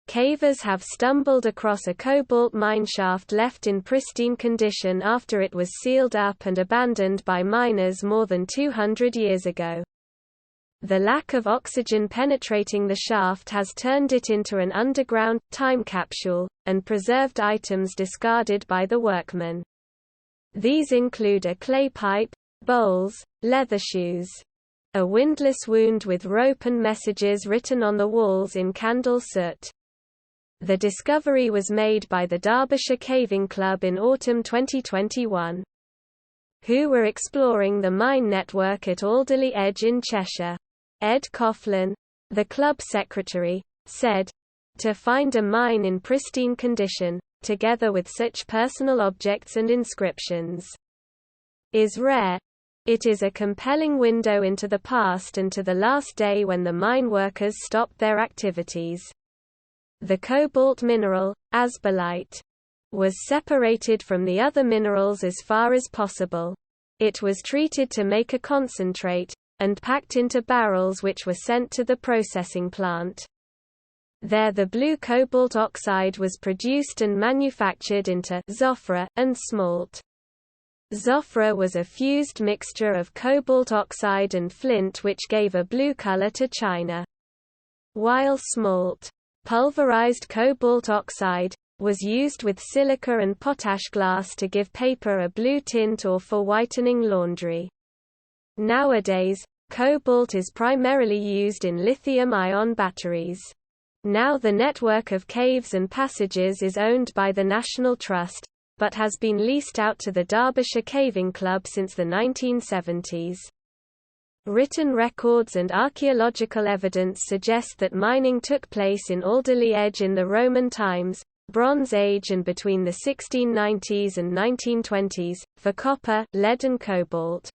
Cavers have stumbled across a cobalt mineshaft left in pristine condition after it was sealed up and abandoned by miners more than 200 years ago. The lack of oxygen penetrating the shaft has turned it into an underground, time capsule, and preserved items discarded by the workmen. These include a clay pipe, bowls, leather shoes, a windlass wound with rope and messages written on the walls in candle soot. The discovery was made by the Derbyshire Caving Club in autumn 2021, who were exploring the mine network at Alderley Edge in Cheshire. Ed Coughlin, the club secretary, said, "To find a mine in pristine condition, together with such personal objects and inscriptions, is rare. It is a compelling window into the past and to the last day when the mine workers stopped their activities." The cobalt mineral, asbolite, was separated from the other minerals as far as possible. It was treated to make a concentrate, and packed into barrels which were sent to the processing plant. There the blue cobalt oxide was produced and manufactured into zofra and smalt. Zofra was a fused mixture of cobalt oxide and flint which gave a blue color to china, while smalt, pulverized cobalt oxide, was used with silica and potash glass to give paper a blue tint or for whitening laundry. Nowadays, cobalt is primarily used in lithium-ion batteries. Now the network of caves and passages is owned by the National Trust, but has been leased out to the Derbyshire Caving Club since the 1970s. Written records and archaeological evidence suggest that mining took place in Alderley Edge in the Roman times, Bronze Age and between the 1690s and 1920s, for copper, lead and cobalt.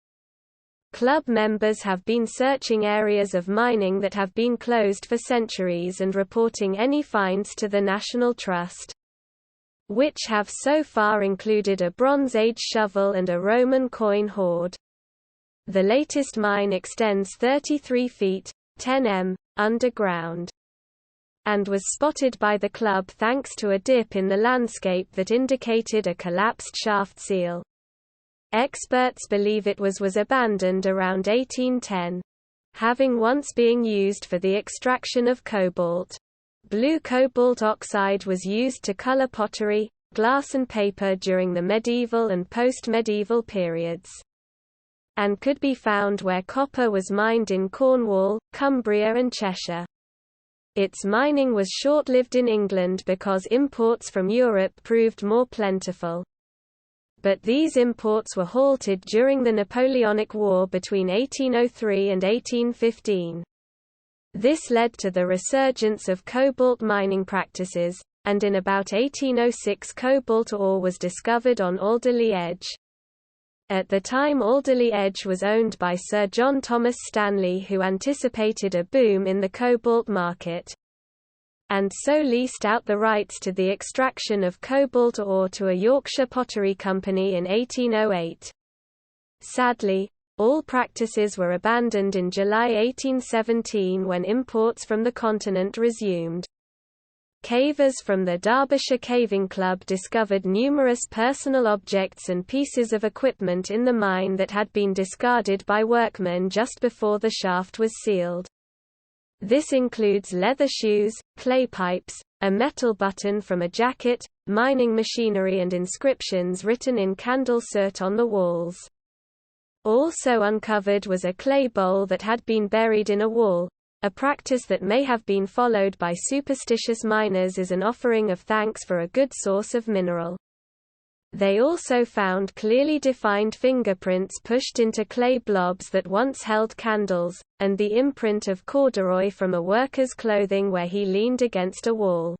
Club members have been searching areas of mining that have been closed for centuries and reporting any finds to the National Trust, which have so far included a Bronze Age shovel and a Roman coin hoard. The latest mine extends 33 feet, 10 m, underground, and was spotted by the club thanks to a dip in the landscape that indicated a collapsed shaft seal. Experts believe it was abandoned around 1810, having once been used for the extraction of cobalt. Blue cobalt oxide was used to color pottery, glass and paper during the medieval and post-medieval periods, and could be found where copper was mined in Cornwall, Cumbria and Cheshire. Its mining was short-lived in England because imports from Europe proved more plentiful. But these imports were halted during the Napoleonic War between 1803 and 1815. This led to the resurgence of cobalt mining practices, and in about 1806 cobalt ore was discovered on Alderley Edge. At the time Alderley Edge was owned by Sir John Thomas Stanley, who anticipated a boom in the cobalt market, and so leased out the rights to the extraction of cobalt ore to a Yorkshire pottery company in 1808. Sadly, all practices were abandoned in July 1817 when imports from the continent resumed. Cavers from the Derbyshire Caving Club discovered numerous personal objects and pieces of equipment in the mine that had been discarded by workmen just before the shaft was sealed. This includes leather shoes, clay pipes, a metal button from a jacket, mining machinery and inscriptions written in candle soot on the walls. Also uncovered was a clay bowl that had been buried in a wall, a practice that may have been followed by superstitious miners as an offering of thanks for a good source of mineral. They also found clearly defined fingerprints pushed into clay blobs that once held candles, and the imprint of corduroy from a worker's clothing where he leaned against a wall.